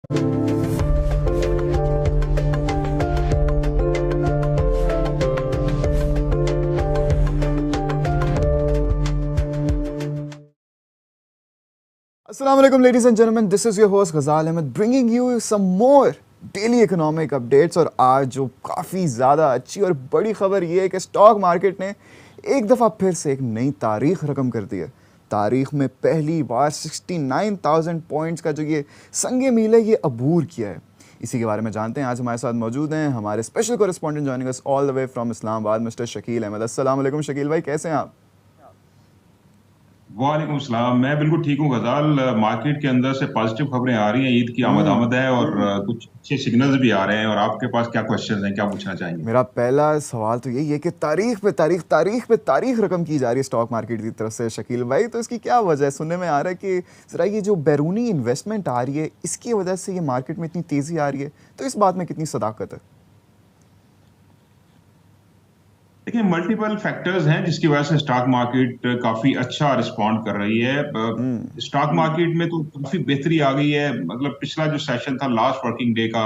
Assalamu alaikum ladies and gentlemen, this is your host Ghazal Ahmed bringing you some more daily economic updates. और आज जो काफ़ी ज़्यादा अच्छी और बड़ी खबर ये है कि स्टॉक मार्केट ने एक दफ़ा फिर से एक नई तारीख रकम कर दी है। तारीख में पहली बार 69,000 पॉइंट्स का जो ये संगे मील है ये अबूर किया है। इसी के बारे में जानते हैं। आज हमारे साथ मौजूद हैं हमारे special correspondent joining us all the way from Islamabad, mister Shakeel Ahmed. अस्सलाम वालेकुम शकील भाई, कैसे हैं आप? वालेकुम सलाम। मैं बिल्कुल ठीक हूँ गजाल। मार्केट के अंदर से पॉजिटिव खबरें आ रही हैं, ईद की आमद है और कुछ अच्छे सिग्नल्स भी आ रहे हैं। और आपके पास क्या क्वेश्चंस हैं, क्या पूछना चाहेंगे? मेरा पहला सवाल तो यही है कि तारीख रकम की जा रही है स्टॉक मार्केट की तरफ से शकील भाई, तो इसकी क्या वजह है? सुनने में आ रहा है कि ज़रा ये जो बैरूनी इन्वेस्टमेंट आ रही है इसकी वजह से ये मार्केट में इतनी तेज़ी आ रही है, तो इस बात में कितनी सदाकत है? देखिए, मल्टीपल फैक्टर्स हैं जिसकी वजह से स्टॉक मार्केट काफी अच्छा रिस्पॉन्ड कर रही है। स्टॉक मार्केट में तो काफी बेहतरी आ गई है। मतलब पिछला जो सेशन था लास्ट वर्किंग डे का,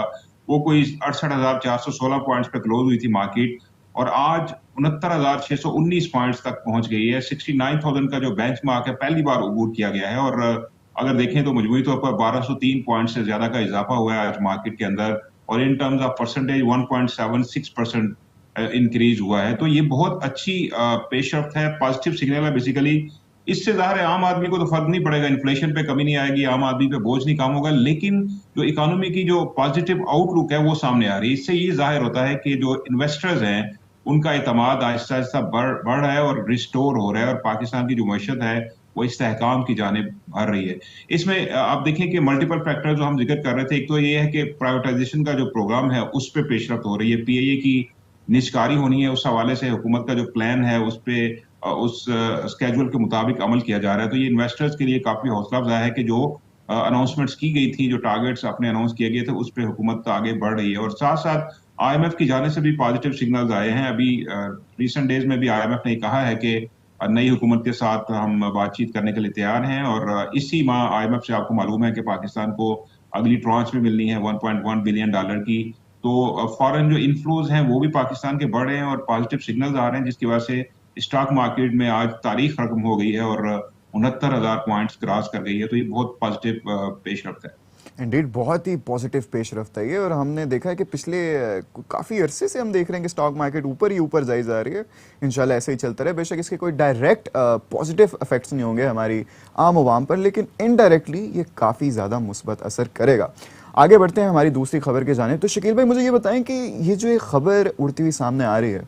वो कोई 68,416 पॉइंट्स पे क्लोज हुई थी मार्केट, और आज 69,619 पॉइंट्स तक पहुंच गई है। 69,000 का जो बेंचमार्क है पहली बार अबूर किया गया है। और अगर देखें तो मजमूई तौर पर 1203 पॉइंट से ज्यादा का इजाफा हुआ है आज मार्केट के अंदर, और in terms of percentage 1.76% increase हुआ है। तो ये बहुत अच्छी पेशरफ्त है, पॉजिटिव सिग्नल है बेसिकली। इससे ज़ाहिर है आम आदमी को तो फर्क नहीं पड़ेगा, इन्फ्लेशन पे कमी नहीं आएगी, आम आदमी पे बोझ नहीं कम होगा, लेकिन जो इकोनॉमी की जो पॉजिटिव आउटलुक है वो सामने आ रही है। इससे ये जाहिर होता है कि जो इन्वेस्टर्स हैं उनका एतमाद आहिस्ता आहिस्ता बढ़ रहा है और रिस्टोर हो रहा है, और पाकिस्तान की जो मईशत है वो इस्तेहकाम की जानिब बढ़ रही है। इसमें आप देखें कि मल्टीपल फैक्टर जो हम जिक्र कर रहे थे, एक तो ये है कि प्राइवेटाइजेशन का जो प्रोग्राम है उस पर पेशरफ्त हो रही है, पीआईए की निष्कारी होनी है, उस हवाले से हुकूमत का जो प्लान है उस पे उस स्केड्यूल के मुताबिक अमल किया जा रहा है। तो ये इन्वेस्टर्स के लिए काफी हौसला अफजा है कि जो अनाउंसमेंट्स की गई थी, जो टारगेट्स अपने अनाउंस किए गए थे, उस पे हुकूमत आगे बढ़ रही है। और साथ साथ आईएमएफ की जाने से भी पॉजिटिव सिग्नल्स आए हैं। अभी रिसेंट डेज में भी आईएमएफ ने कहा है कि नई हुकूमत के साथ हम बातचीत करने के लिए तैयार हैं, और इसी माह आईएमएफ से आपको मालूम है कि पाकिस्तान को अगली ट्रांच में मिलनी है $1.1 बिलियन की। तो फॉरेन जो इनफ्लोज हैं वो भी पाकिस्तान के बढ़ रहे हैं और पॉजिटिव सिग्नल्स आ रहे हैं, जिसकी वजह से स्टॉक मार्केट में आज तारीख खत्म हो गई है और 69,000 पॉइंट्स क्रॉस कर गई है। तो ये बहुत पॉजिटिव पेशरफ्त है। इंडीड बहुत ही पॉजिटिव पेशरफ्त है ये, और हमने देखा है कि पिछले काफ़ी अरसे से हम देख रहे हैं कि स्टॉक मार्केट ऊपर ही ऊपर जाई जा रही है। इंशाल्लाह ऐसे ही चलता रहे। बेशक इसके कोई डायरेक्ट पॉजिटिव इफेक्ट्स नहीं होंगे हमारी आम आवाम पर, लेकिन इनडायरेक्टली ये काफ़ी ज़्यादा मुस्बत असर करेगा। आगे बढ़ते हैं हमारी दूसरी खबर के जाने। तो शकील भाई, मुझे ये बताएं कि ये जो एक खबर उड़ती हुई सामने आ रही है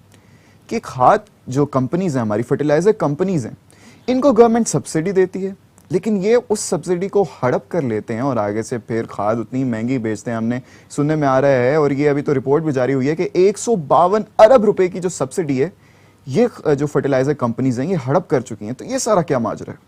कि खाद जो कंपनीज़ हैं, हमारी फर्टिलाइज़र कंपनीज़ हैं, इनको गवर्नमेंट सब्सिडी देती है, लेकिन ये उस सब्सिडी को हड़प कर लेते हैं और आगे से फिर खाद उतनी महंगी बेचते हैं। हमने सुनने में आ रहा है, और ये अभी तो रिपोर्ट भी जारी हुई है कि 152 अरब रुपए की जो सब्सिडी है ये जो फर्टिलाइज़र कंपनीज़ हैं ये हड़प कर चुकी हैं। तो ये सारा क्या माजरा है?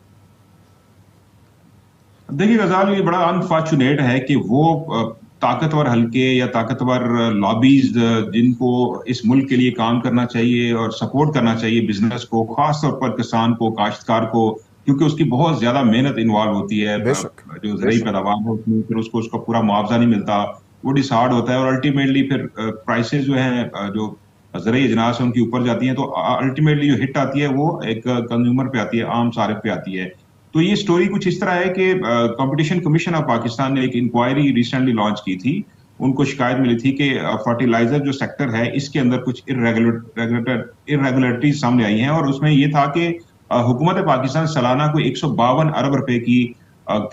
देखिए गजाल, ये बड़ा अनफॉर्चुनेट है कि वो ताकतवर हल्के या ताकतवर लॉबीज जिनको इस मुल्क के लिए काम करना चाहिए और सपोर्ट करना चाहिए बिजनेस को, खास तौर पर किसान को, काश्तकार को, क्योंकि उसकी बहुत ज्यादा मेहनत इन्वॉल्व होती है। जो ज़रूरी पैदावार है उसमें फिर उसको उसका पूरा मुआवजा नहीं मिलता, वो डिसहार्ड होता है, और अल्टीमेटली फिर प्राइसेस जो हैं जो ज़रूरी अजनास है उनकी ऊपर जाती हैं। तो अल्टीमेटली जो हिट आती है वो एक कंज्यूमर पे आती है, आम सारिफ पे आती है। तो ये स्टोरी कुछ इस तरह है कि कंपटीशन कमीशन ऑफ पाकिस्तान ने एक इंक्वायरी रिसेंटली लॉन्च की थी। उनको शिकायत मिली थी कि फर्टिलाइजर जो सेक्टर है इसके अंदर कुछ इरेगुलरिटीज सामने आई हैं, और उसमें ये था कि हुकूमत पाकिस्तान सालाना को 152 अरब रुपए की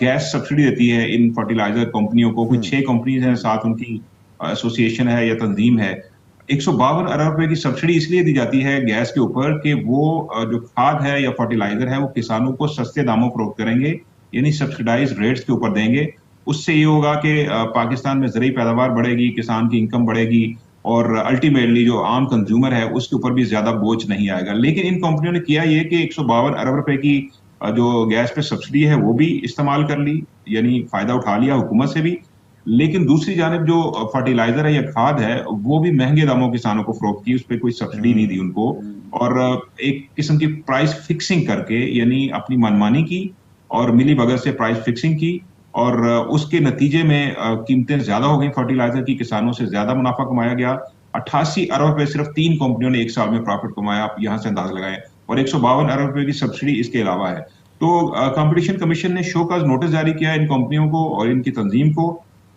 गैस सब्सिडी देती है इन फर्टिलाइजर कंपनियों को। कुछ 6 कंपनीज हैं, साथ उनकी एसोसिएशन है या तंजीम है। 152 अरब रुपए की सब्सिडी इसलिए दी जाती है गैस के ऊपर कि वो जो खाद है या फर्टिलाइजर है वो किसानों को सस्ते दामों फरोख्त करेंगे, यानी सब्सिडाइज रेट्स के ऊपर देंगे। उससे ये होगा कि पाकिस्तान में ज़रूरी पैदावार बढ़ेगी, किसान की इनकम बढ़ेगी, और अल्टीमेटली जो आम कंज्यूमर है उसके ऊपर भी ज्यादा बोझ नहीं आएगा। लेकिन इन कंपनियों ने किया ये कि 152 अरब रुपए की जो गैस पे सब्सिडी है वो भी इस्तेमाल कर ली, यानी फायदा उठा लिया हुकूमत से भी। लेकिन दूसरी जानिब जो फर्टिलाइजर है या खाद है वो भी महंगे दामों किसानों को फरोख्त की, उस पर कोई सब्सिडी नहीं दी उनको, और एक किस्म की प्राइस फिक्सिंग करके, यानी अपनी मनमानी की और मिली भगत से प्राइस फिक्सिंग की, और उसके नतीजे में कीमतें ज्यादा हो गई फर्टिलाइजर की, किसानों से ज्यादा मुनाफा कमाया गया। 88 अरब रुपए सिर्फ 3 कंपनियों ने एक साल में प्रॉफिट कमाया, आप यहाँ से अंदाजा लगाएं, और 152 अरब रुपए की सब्सिडी इसके अलावा है। तो कंपटीशन कमीशन ने शो कॉज नोटिस जारी किया इन कंपनियों को और इनकी तंजीम को,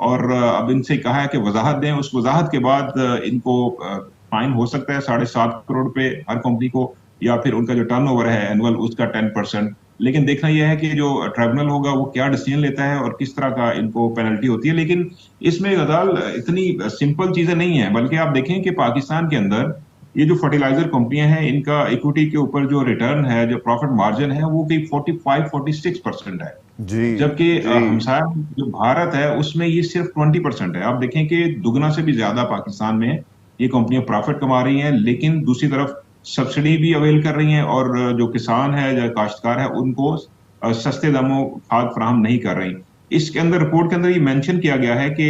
और अब इनसे कहा है कि वजाहत दें। उस वजाहत के बाद इनको फाइन हो सकता है 7.5 करोड़ रुपए हर कंपनी को, या फिर उनका जो टर्नओवर है एनुअल उसका 10%। लेकिन देखना यह है कि जो ट्राइब्यूनल होगा वो क्या डिसीजन लेता है और किस तरह का इनको पेनल्टी होती है। लेकिन इसमें गजाल इतनी सिंपल चीजें नहीं है, बल्कि आप देखें कि पाकिस्तान के अंदर ये जो फर्टिलाइजर कंपनियां हैं इनका इक्विटी के ऊपर जो रिटर्न है, जो प्रॉफिट मार्जिन है, वो कहीं 45-46% है। जी जबकि हमसाया जो भारत है उसमें ये सिर्फ 20% है। आप देखें कि दुगना से भी ज्यादा पाकिस्तान में ये कंपनियां प्रॉफिट कमा रही हैं, लेकिन दूसरी तरफ सब्सिडी भी अवेल कर रही हैं और जो किसान है, जो काश्तकार है, उनको सस्ते दामों खाद फराहम नहीं कर रही। इसके अंदर रिपोर्ट के अंदर ये मेंशन किया गया है कि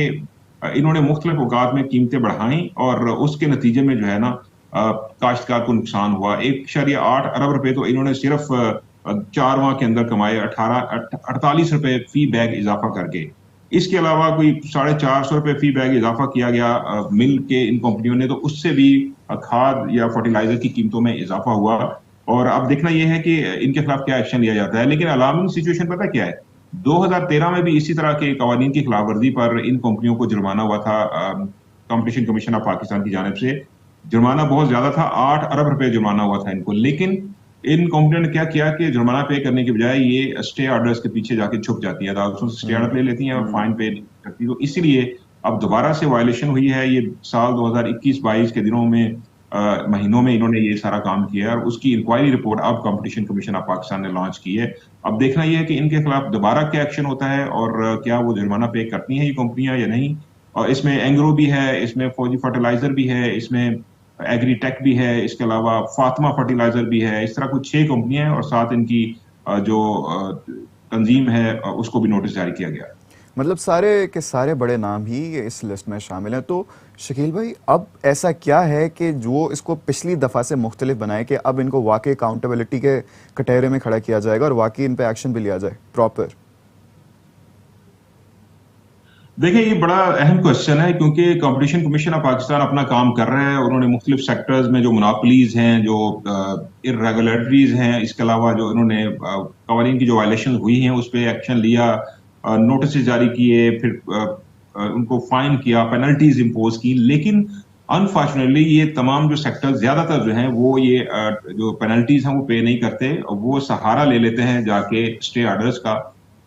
इन्होंने मुख्तलिफ औकात में कीमतें बढ़ाई और उसके नतीजे में जो है ना काश्तकार को नुकसान हुआ। 1.8 अरब रुपए तो इन्होंने सिर्फ 4 माह के अंदर कमाए, 48 रुपए फी बैग इजाफा करके। इसके अलावा कोई 450 रुपए फी बैग इजाफा किया गया मिल के इन कंपनियों ने, तो उससे भी खाद या फर्टिलाइजर की कीमतों में इजाफा हुआ। और अब देखना यह है कि इनके खिलाफ क्या एक्शन लिया जाता है। लेकिन अलार्मिंग सिचुएशन पता क्या है, 2013 में भी इसी तरह के कवानीन की खिलाफवर्जी पर इन कंपनियों को जुर्माना हुआ था कंपटीशन कमीशन ऑफ पाकिस्तान की जानिब से। जुर्माना बहुत ज्यादा था, 8 अरब रुपए जुर्माना हुआ था इनको। लेकिन इन कंपनियों ने क्या किया कि जुर्माना पे करने के बजाय ये स्टे ऑर्डर्स के पीछे जाके छुप जाती है, अदालतों से स्टे ऑर्डर ले लेती हैं और फाइन पे नहीं करती। तो इसीलिए अब दोबारा से वायलेशन हुई है। ये साल 2021-22 के दिनों में महीनों में इन्होंने ये सारा काम किया है और उसकी इंक्वायरी रिपोर्ट अब कंपटीशन कमीशन ऑफ पाकिस्तान ने लॉन्च की है। अब देखना यह है कि इनके खिलाफ दोबारा क्या एक्शन होता है और क्या वो जुर्माना पे करती हैं ये कंपनियां या नहीं। और इसमें एंग्रो भी है, इसमें फौजी फर्टिलाइजर भी है, इसमें एग्रीटेक भी है, इसके अलावा फातिमा फर्टिलाइजर भी है। इस तरह कुछ 6 कंपनियां हैं और साथ इनकी जो तंजीम है उसको भी नोटिस जारी किया गया। मतलब सारे के सारे बड़े नाम ही इस लिस्ट में शामिल हैं। तो शकील भाई, अब ऐसा क्या है कि जो इसको पिछली दफ़ा से मुख्तलिफ बनाए कि अब इनको वाकई अकाउंटेबिलिटी के कटहरे में खड़ा किया जाएगा और वाकई इन पे एक्शन भी लिया जाए प्रॉपर? देखिए, ये बड़ा अहम क्वेश्चन है क्योंकि कंपटीशन कमीशन ऑफ पाकिस्तान अपना काम कर रहा है। उन्होंने मुख्तलिफ सेक्टर्स में जो मोनोपोलीज हैं, जो इर्रेगुलरिटीज हैं, इसके अलावा जो इन्होंने कवानीन की जो वायलेशन हुई हैं उस पर एक्शन लिया, नोटिस जारी किए, फिर उनको फाइन किया, पेनल्टीज इम्पोज की। लेकिन अनफॉर्चुनेटली ये तमाम जो सेक्टर ज्यादातर जो हैं वो ये जो पेनल्टीज हैं वो पे नहीं करते, वो सहारा ले लेते हैं जाके स्टे ऑर्डर्स का।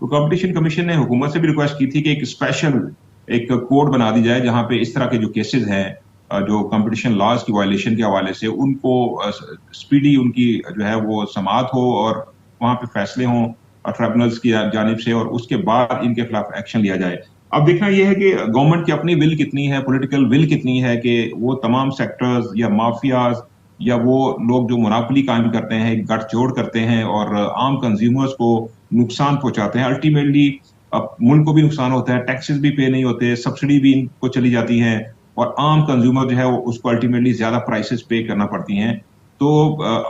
तो कंपटीशन कमीशन ने हुकूमत से भी रिक्वेस्ट की थी कि एक स्पेशल एक कोड बना दी जाए जहां पे इस तरह के जो केसेस हैं जो कंपटीशन लॉज की वायलेशन के हवाले से, उनको स्पीडी उनकी जो है वो समाअत हो और वहां पे फैसले हों ट्राइब्यूनल्स की जानिब से, और उसके बाद इनके खिलाफ एक्शन लिया जाए। अब देखना यह है कि गवर्नमेंट की अपनी विल कितनी है, पॉलिटिकल विल कितनी है कि वो तमाम सेक्टर्स या माफियाज या वो लोग जो मोनोपोली कायम करते हैं, गठजोड़ करते हैं और आम कंज्यूमर्स को नुकसान पहुंचाते हैं। अल्टीमेटली अब मुल्क को भी नुकसान होता है, टैक्सेस भी पे नहीं होते, सब्सिडी भी इनको चली जाती है और आम कंज्यूमर जो है उसको अल्टीमेटली ज्यादा प्राइसेस पे करना पड़ती हैं। तो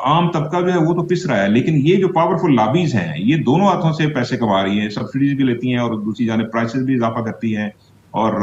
आम तबका जो है वो तो पिस रहा है, लेकिन ये जो पावरफुल लॉबीज हैं ये दोनों हाथों से पैसे कमा रही हैं, सब्सिडीज भी लेती हैं और दूसरी जाने प्राइसेस भी इजाफा करती हैं। और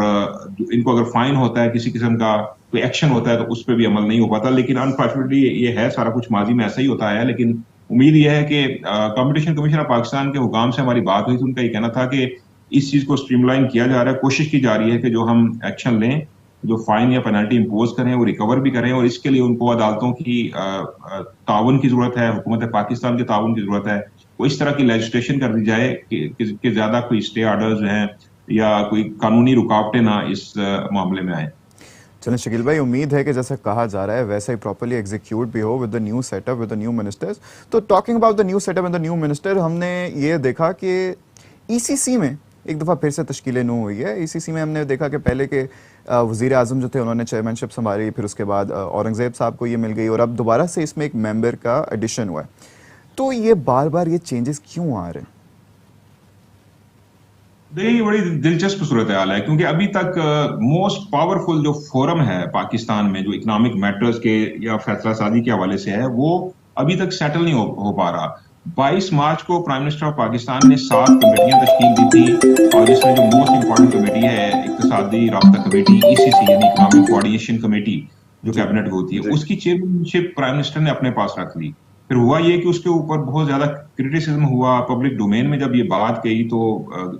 इनको अगर फाइन होता है, किसी किस्म का कोई एक्शन होता है, तो उस पर भी अमल नहीं हो पाता। लेकिन अनफॉर्चुनेटली ये है सारा कुछ माजी में ऐसा ही होता है। लेकिन उम्मीद यह है कि कंपटीशन कमीशन ऑफ पाकिस्तान के हुकाम से हमारी बात हुई थी, उनका ये कहना था कि इस चीज को स्ट्रीमलाइन किया जा रहा है, कोशिश की जा रही है कि जो हम एक्शन लें, जो फाइन या पेनल्टी इंपोज करें वो रिकवर भी करें, और इसके लिए उनको अदालतों की ताउन की जरूरत है, हुकूमत पाकिस्तान के ताउन की जरूरत है। वो इस तरह की लेजिस्लेशन कर दी जाए कि ज्यादा कोई स्टे ऑर्डर्स हैं या कोई कानूनी रुकावटें ना इस मामले में आए। चलें शकील भाई, उम्मीद है कि जैसे कहा जा रहा है वैसा ही प्रॉपर्ली एग्जीक्यूट भी हो with the new setup, with the new ministers. तो talking about the new setup and the new minister, हमने ये देखा कि ईसीसी में एक दफ़ा फिर से तश्कील नू हुई है। ईसीसी में हमने देखा कि पहले के वज़ीर आज़म जो थे उन्होंने चेयरमैनशिप संभाली, फिर उसके बाद औरंगज़ेब साहब को ये मिल गई और अब दोबारा से इसमें एक मेंबर का एडिशन हुआ है। तो ये बार बार ये चेंजेस क्यों आ रहे हैं? देखिए, ये बड़ी दिलचस्प सूरत हाल है क्योंकि अभी तक मोस्ट पावरफुल जो फोरम है पाकिस्तान में, जो इकोनॉमिक मैटर्स के या फैसला साजी के हवाले से है, वो अभी तक सेटल नहीं हो पा रहा। 22 मार्च को प्राइम मिनिस्टर ऑफ पाकिस्तान ने 7 कमेटियां तश्कील दी थी, और जिसमें जो मोस्ट इंपॉर्टेंट कमेटी है इक्तिसादी राब्ता कमेटी, ईसीसी यानी इकोनॉमिक कोऑर्डिनेशन कमेटी, जो जी कैबिनेट में होती है, उसकी चेयरमैनशिप प्राइम मिनिस्टर ने अपने पास रख ली। फिर हुआ ये कि उसके ऊपर बहुत ज्यादा क्रिटिसिज्म हुआ पब्लिक डोमेन में। जब ये बात गई तो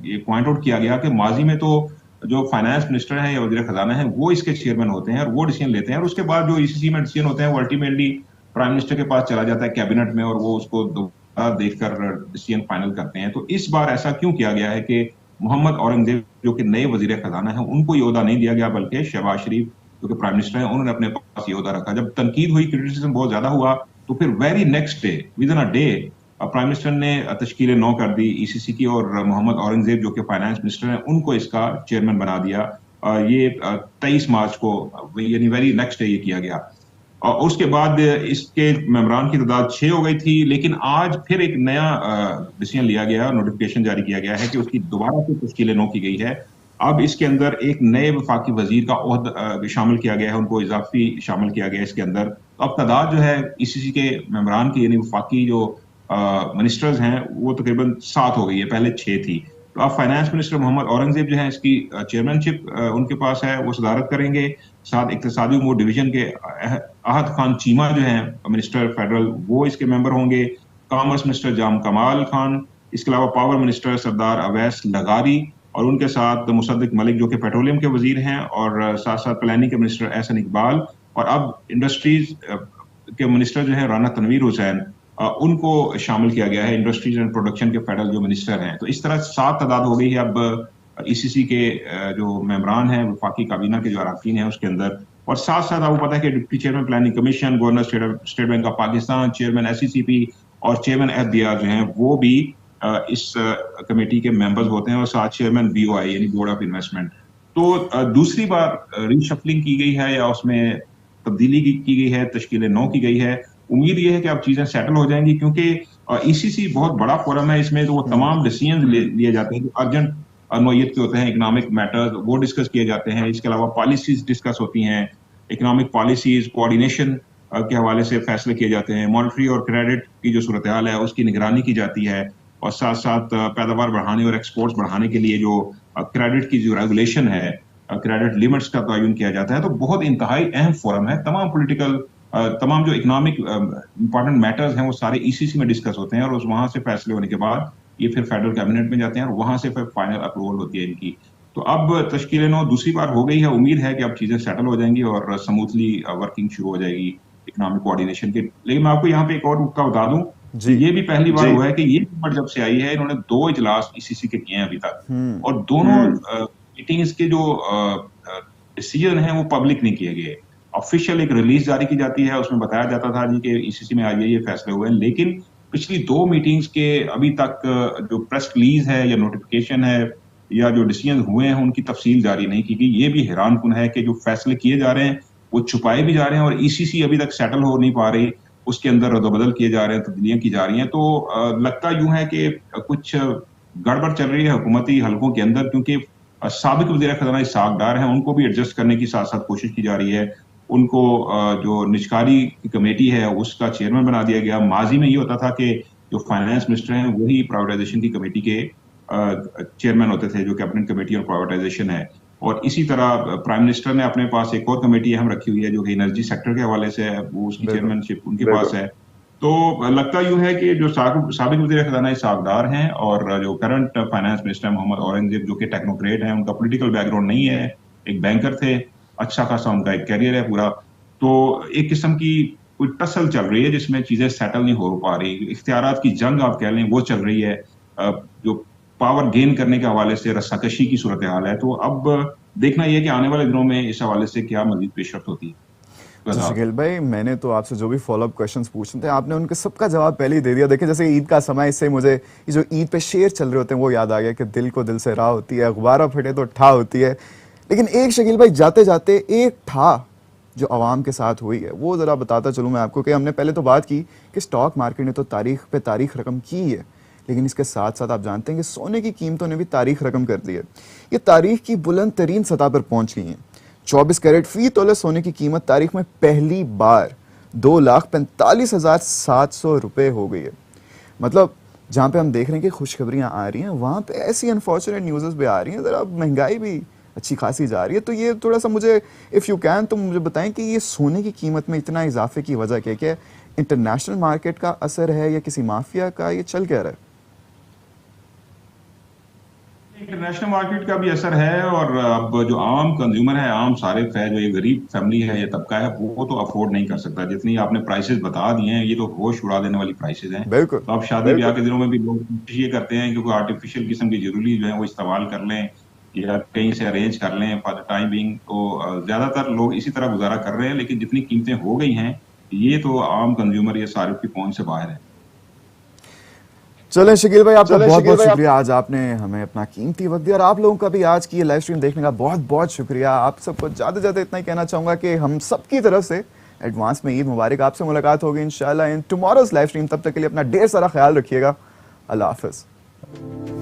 ये पॉइंट आउट किया गया कि माजी में तो जो फाइनेंस मिनिस्टर है या वजीर खजाना है वो इसके चेयरमैन होते हैं और वो डिसीजन लेते हैं, और उसके बाद जो ईसीसी में डिसीजन होते हैं वो अल्टीमेटली प्राइम मिनिस्टर के पास चला जाता है कैबिनेट में, और वो उसको दोबारा देखकर डिसीजन फाइनल करते हैं। तो इस बार ऐसा क्यों किया गया है कि मोहम्मद औरंगजेब जो कि नए वजीर खजाना है उनको ये ओहदा नहीं दिया गया, बल्कि शहबाज शरीफ जो कि प्राइम मिनिस्टर है उन्होंने अपने पास ये ओहदा रखा। जब तनकीद हुई, क्रिटिसिज्म बहुत ज्यादा हुआ, तो फिर very next day, with in a day, prime minister ने तश्कील नौ कर दी ईसीसी की, और मोहम्मद औरंगजेब जो कि फाइनेंस मिनिस्टर हैं उनको इसका चेयरमैन बना दिया। ये 23 मार्च को, यानी वेरी नेक्स्ट डे ये किया गया। और उसके बाद इसके मेंबरान की तादाद 6 हो गई थी, लेकिन आज फिर एक नया डिसीजन लिया गया, नोटिफिकेशन जारी किया गया है कि उसकी दोबारा से तश्कील नौ की गई है। अब इसके अंदर एक नए वफाकी वजीर का ओहदा शामिल किया गया है, उनको इजाफी शामिल किया गया है इसके अंदर। तो अब तादाद जो है ईसीसी के मेंबरान की, यानी वफाकी जो मिनिस्टर्स हैं, वो तकरीबन 7 हो गई है, पहले 6 थी। तो अब फाइनेंस मिनिस्टर मोहम्मद औरंगजेब जो है इसकी चेयरमैनशिप उनके पास है, वो सदारत करेंगे। साथ इक्तिसादी उमूर डिवीजन के अहद खान चीमा जो है मिनिस्टर फेडरल, वो इसके मेंबर होंगे। कॉमर्स मिनिस्टर जाम कमाल खान, इसके अलावा पावर मिनिस्टर सरदार अवैस लगारी, और उनके साथ मुसद्दिक मलिक जो कि पेट्रोलियम के वजीर हैं, और साथ साथ प्लानिंग के मिनिस्टर एहसन इकबाल, और अब इंडस्ट्रीज के मिनिस्टर जो है राना तनवीर हुसैन, उनको शामिल किया गया है, इंडस्ट्रीज एंड प्रोडक्शन के फेडरल जो मिनिस्टर हैं। तो इस तरह 7 तादाद हो गई है अब ईसीसी के जो मेंबरान हैं, वफाकी काबीना के जो अरकान हैं उसके अंदर। और साथ साथ आपको पता है कि deputy chairman planning commission, governor state bank of Pakistan, chairman SECP और चेयरमैन एफबीआर जो हैं वो भी इस कमेटी के मेंबर्स होते हैं, और साथ चेयरमैन बीओआई यानी बोर्ड ऑफ इन्वेस्टमेंट। तो दूसरी बार रीशफलिंग की गई है या उसमें तब्दीली की गई है, तश्कील नौ की गई है। उम्मीद ये है कि अब चीजें सेटल हो जाएंगी, क्योंकि ईसीसी बहुत बड़ा फोरम है, इसमें तो वो तमाम डिसीजन लिए जाते हैं जो अर्जेंट नोयत के होते हैं, इकोनॉमिक मैटर्स वो डिस्कस किए जाते हैं। इसके अलावा पॉलिसीज डिस्कस होती हैं, इकोनॉमिक पॉलिसीज कोऑर्डिनेशन के हवाले से फैसले किए जाते हैं, मॉनेटरी और क्रेडिट की जो सूरत हाल है उसकी निगरानी की जाती है, और साथ साथ पैदावार बढ़ाने और एक्सपोर्ट्स बढ़ाने के लिए जो क्रेडिट की जो रेगुलेशन है, क्रेडिट लिमिट्स का तयन किया जाता है। तो बहुत इंतहाई अहम फोरम है। तमाम जो इकोनॉमिक इंपॉर्टेंट मैटर्स हैं वो सारे ईसीसी में डिस्कस होते हैं, और वहां से फैसले होने के बाद ये फिर फेडरल कैबिनेट में जाते हैं, और वहां से फिर फाइनल अप्रूवल होती है इनकी। तो अब तश्कील नौ दूसरी बार हो गई है। उम्मीद है कि अब चीजें सेटल हो जाएंगी और स्मूथली वर्किंग शुरू हो जाएगी इकोनॉमिक कोऑर्डिनेशन की। लेकिन मैं आपको यहाँ पे एक और नुकता बता दूं, ये भी पहली बार हुआ है कि ये गवर्नमेंट जब से आई है इन्होंने 2 इजलास ईसीसी के किए हैं अभी तक, और दोनों मीटिंग्स के जो डिसीजन है वो पब्लिक नहीं किए गए। ऑफिशियल एक रिलीज जारी की जाती है, उसमें बताया जाता था जी कि ईसीसी में आज ये फैसले हुए हैं, लेकिन पिछली 2 मीटिंग्स के अभी तक जो प्रेस रिलीज है या नोटिफिकेशन है या जो डिसीजन हुए हैं उनकी तफसील जारी नहीं की गई। ये भी हैरानकुन है कि जो फैसले किए जा रहे हैं वो छुपाए भी जा रहे हैं, और ईसीसी अभी तक सेटल हो नहीं पा रही, उसके अंदर रद्दबदल किए जा रहे हैं, तब्दीलियां की जा रही हैं। तो लगता यूं है कि कुछ गड़बड़ चल रही है हुकूमती हलकों के अंदर, क्योंकि साबिक वज़ीर ख़ज़ाना इसहाक़ डार हैं, उनको भी एडजस्ट करने की साथ साथ कोशिश की जा रही है। उनको जो निजकारी की कमेटी है उसका चेयरमैन बना दिया गया। माजी में ये होता था कि जो फाइनेंस मिनिस्टर हैं वही प्राइवेटाइजेशन की कमेटी के चेयरमैन होते थे, जो कैबिनेट कमेटी और प्राइवेटाइजेशन है। और इसी तरह प्राइम मिनिस्टर ने अपने पास एक और कमेटी अहम रखी हुई है जो कि एनर्जी सेक्टर के हवाले से है, वो उसकी चेयरमैनशिप उनके पास है। तो लगता यूं है कि जो साबिक वज़ीर ख़ज़ाना इसहाक़ डार हैं और जो current finance minister Mohammad Aurangzeb जो कि टेक्नोक्रेट हैं, उनका पॉलिटिकल बैकग्राउंड नहीं है, एक बैंकर थे, अच्छा खासा उनका एक कैरियर है पूरा। तो एक किस्म की कोई टसल चल रही है जिसमें चीजें सेटल नहीं हो पा रही, इख्तियारात की जंग आप कह लें वो चल रही है, जो पावर गेन करने के हवाले से रस्साकशी की सूरत हाल है। तो अब देखना यह है कि आने वाले दिनों में इस हवाले से क्या मजीद पेशरफ्त होती है। तो शकील भाई, मैंने तो आपसे जो भी फॉलोअप क्वेश्चंस पूछे थे आपने उनके सबका जवाब पहले ही दे दिया। देखिए जैसे ईद का समय, इससे मुझे ये जो ईद पे शेर चल रहे होते हैं वो याद आ गया कि दिल को दिल से राह होती है, अखबारा फटे तो ठा होती है। लेकिन एक शकील भाई, जाते जाते एक ठा जो आवाम के साथ हुई है वो ज़रा बताता चलूँ मैं आपको कि हमने पहले तो बात की कि स्टॉक मार्केट ने तो तारीख पे तारीख रकम की है, लेकिन इसके साथ साथ आप जानते हैं कि सोने की कीमतों ने भी तारीख रकम कर दी है। ये तारीख की बुलंद तरीन सतह पर पहुंच गई हैं। 24 कैरेट फी तोले सोने की कीमत तारीख में पहली बार 2,45,700 रुपये हो गई है। मतलब जहाँ पे हम देख रहे हैं कि खुशखबरियाँ आ रही हैं, वहाँ पे ऐसी अनफॉर्चुनेट न्यूज़ भी आ रही हैं, ज़रा महंगाई भी अच्छी खासी जा रही है। तो ये थोड़ा सा मुझे, इफ़ यू कैन, तो मुझे बताएं कि ये सोने की कीमत में इतना इजाफे की वजह क्या है? क्या इंटरनेशनल मार्केट का असर है या किसी माफिया का? ये चल क्या रहा है? इंटरनेशनल मार्केट का भी असर है, और अब जो आम कंज्यूमर है, आम सारिफ है, जो ये गरीब फैमिली है, ये तबका है, वो तो अफोर्ड नहीं कर सकता। जितनी आपने प्राइसेस बता दिए हैं, ये तो होश उड़ा देने वाली प्राइसेस हैं। बिल्कुल। तो अब शादी ब्याह के दिनों में भी लोग कोशिश ये करते हैं कि कोई आर्टिफिशियल किस्म की ज्वेलरी जो है वो इस्तेमाल कर लें, या कहीं से अरेंज कर लें फॉर द टाइम बिंग। तो ज्यादातर लोग इसी तरह गुजारा कर रहे हैं, लेकिन जितनी कीमतें हो गई हैं, ये तो आम कंज्यूमर, ये सारिफ की पहुंच से बाहर है। चलें शकील भाई, आपका बहुत बहुत शुक्रिया, आज आपने हमें अपना कीमती वक्त दिया, और आप लोगों का भी आज की ये लाइव स्ट्रीम देखने का बहुत बहुत शुक्रिया। आप सबको ज़्यादा से ज़्यादा इतना ही कहना चाहूँगा कि हम सबकी तरफ से एडवांस में ईद मुबारक। आपसे मुलाकात होगी इंशाल्लाह इन टुमारोज लाइव स्ट्रीम। तब तक के लिए अपना ढेर सारा ख्याल रखिएगा। अल्लाह हाफिज़।